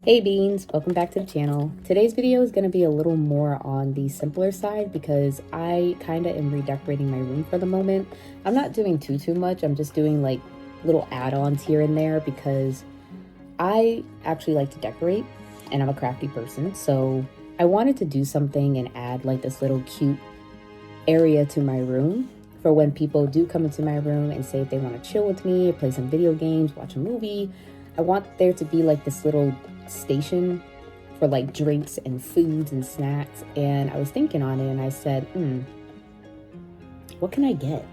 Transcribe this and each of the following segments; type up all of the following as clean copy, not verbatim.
Hey beans, welcome back to the channel. Today's video is going to be a little more on the simpler side because I kind of am redecorating my room for the moment. I'm not doing too much. I'm just doing like little add-ons here and there because I actually like to decorate and I'm a crafty person. So I wanted to do something and add like this little cute area to my room for when people do come into my room and say if they want to chill with me or play some video games, watch a movie. I want there to be like this little station for like drinks and foods and snacks, and I was thinking on it and I said, what can I get?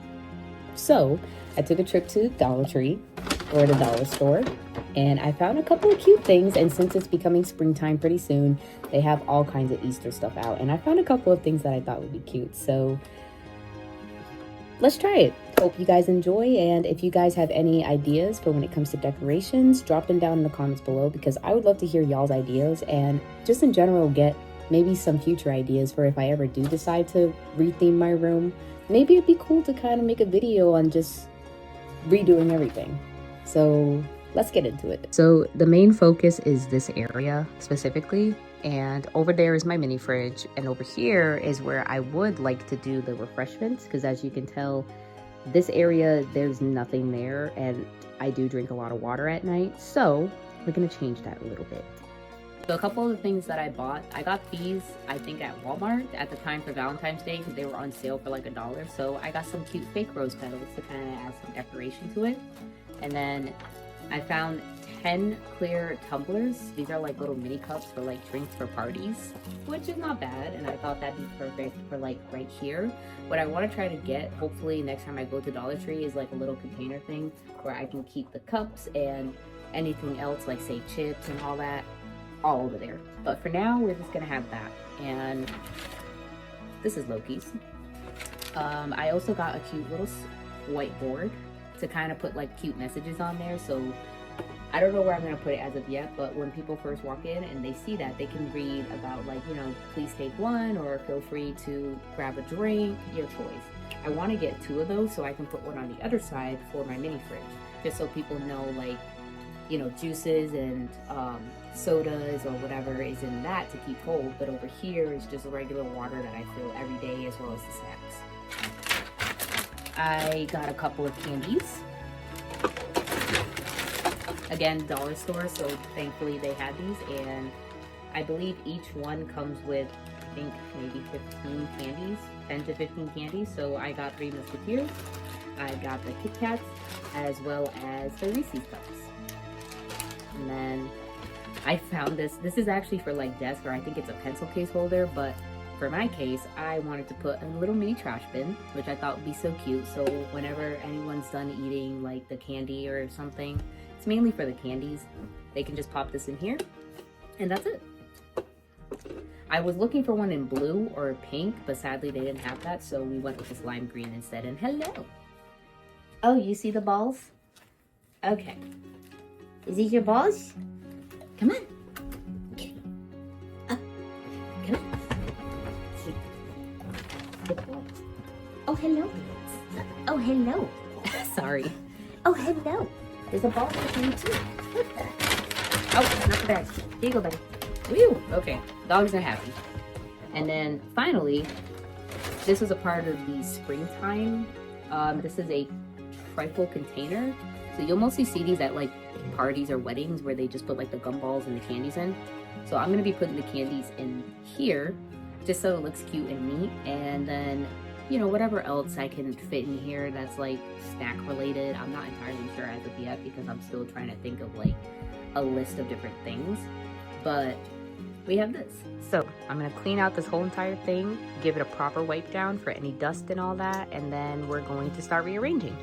So I took a trip to Dollar Tree or the dollar store and I found a couple of cute things, and since it's becoming springtime pretty soon, they have all kinds of Easter stuff out, and I found a couple of things that I thought would be cute. So let's try it. Hope you guys enjoy, and if you guys have any ideas for when it comes to decorations, drop them down in the comments below because I would love to hear y'all's ideas, and just in general get maybe some future ideas for if I ever do decide to retheme my room. Maybe it'd be cool to kind of make a video on just redoing everything. So let's get into it. So the main focus is this area specifically, and over there is my mini fridge, and over here is where I would like to do the refreshments because as you can tell, this area there's nothing there, and I do drink a lot of water at night, so we're gonna change that a little bit. So a couple of the things that I bought, I got these I think at Walmart at the time for Valentine's Day because they were on sale for like $1. So I got some cute fake rose petals to kind of add some decoration to it. And then I found 10 clear tumblers. These are like little mini cups for like drinks for parties, which is not bad, and I thought that'd be perfect for like right here. What I want to try to get, hopefully next time I go to Dollar Tree, is like a little container thing where I can keep the cups and anything else like say chips and all that all over there. But for now we're just gonna have that, and this is Loki's. I also got a cute little whiteboard to kind of put like cute messages on there, so I don't know where I'm going to put it as of yet, but when people first walk in and they see that, they can read about like, you know, please take one, or feel free to grab a drink, your choice. I want to get 2 of those so I can put one on the other side for my mini fridge, just so people know like, you know, juices and sodas or whatever is in that to keep cold, but over here is just regular water that I fill every day, as well as the snacks. I got a couple of candies. Again, dollar store, so thankfully they had these, and I believe each one comes with, I think, maybe 15 candies, 10 to 15 candies. So I got 3 Musketeers, I got the Kit Kats, as well as the Reese's Cups. And then I found this is actually for like desk, or I think it's a pencil case holder, but for my case, I wanted to put a little mini trash bin, which I thought would be so cute. So whenever anyone's done eating like the candy or something, it's mainly for the candies, they can just pop this in here, and that's it. I was looking for one in blue or pink, but sadly they didn't have that, so we went with this lime green instead. And hello. Oh, you see the balls? Okay. Is these your balls? Come on. Get it. Up. Come on. Oh, hello. Oh, hello. Sorry. Oh, hello. There's a ball for you too. Oh, not the bag. Here you go, buddy. Woo! Okay, dogs are happy. And then finally, this was a part of the springtime. This is a trifle container. So you'll mostly see these at like parties or weddings where they just put like the gumballs and the candies in. So I'm gonna be putting the candies in here just so it looks cute and neat. And then, you know, whatever else I can fit in here that's like snack related. I'm not entirely sure as of yet because I'm still trying to think of like a list of different things, but we have this. So I'm gonna clean out this whole entire thing, give it a proper wipe down for any dust and all that, and then we're going to start rearranging.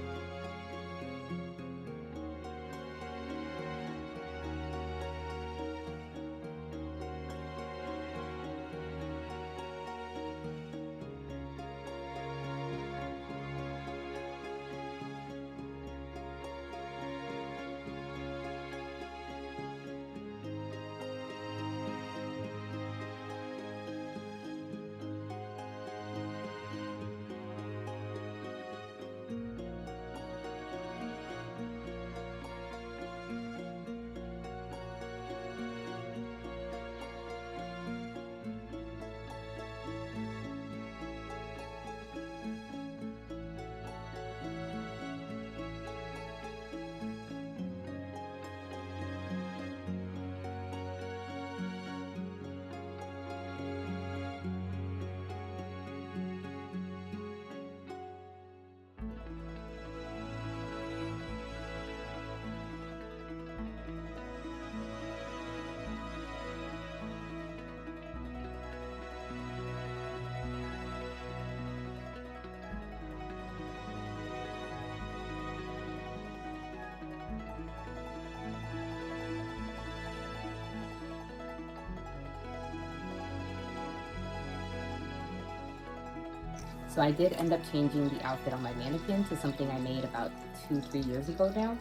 So I did end up changing the outfit on my mannequin to something I made about 2-3 years ago now.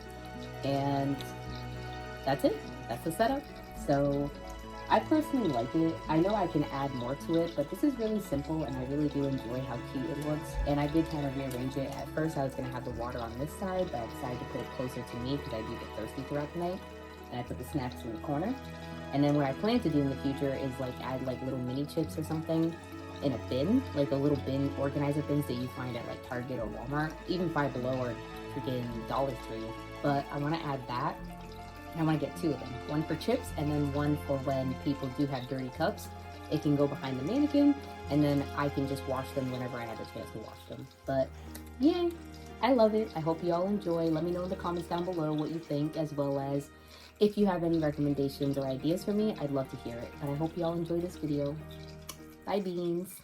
And that's it. That's the setup. So I personally like it. I know I can add more to it, but this is really simple and I really do enjoy how cute it looks. And I did kind of rearrange it. At first I was going to have the water on this side, but I decided to put it closer to me because I do get thirsty throughout the night. And I put the snacks in the corner. And then what I plan to do in the future is like add like little mini chips or something in a bin, like a little bin organizer bins that you find at like Target or Walmart, even Five Below or freaking Dollar Tree. But I want to add that. I want to get 2 of them, one for chips and then one for when people do have dirty cups. It can go behind the mannequin and then I can just wash them whenever I have a chance to wash them. But yeah, I love it. I hope you all enjoy. Let me know in the comments down below what you think, as well as if you have any recommendations or ideas for me. I'd love to hear it. But I hope you all enjoy this video. Bye, beans.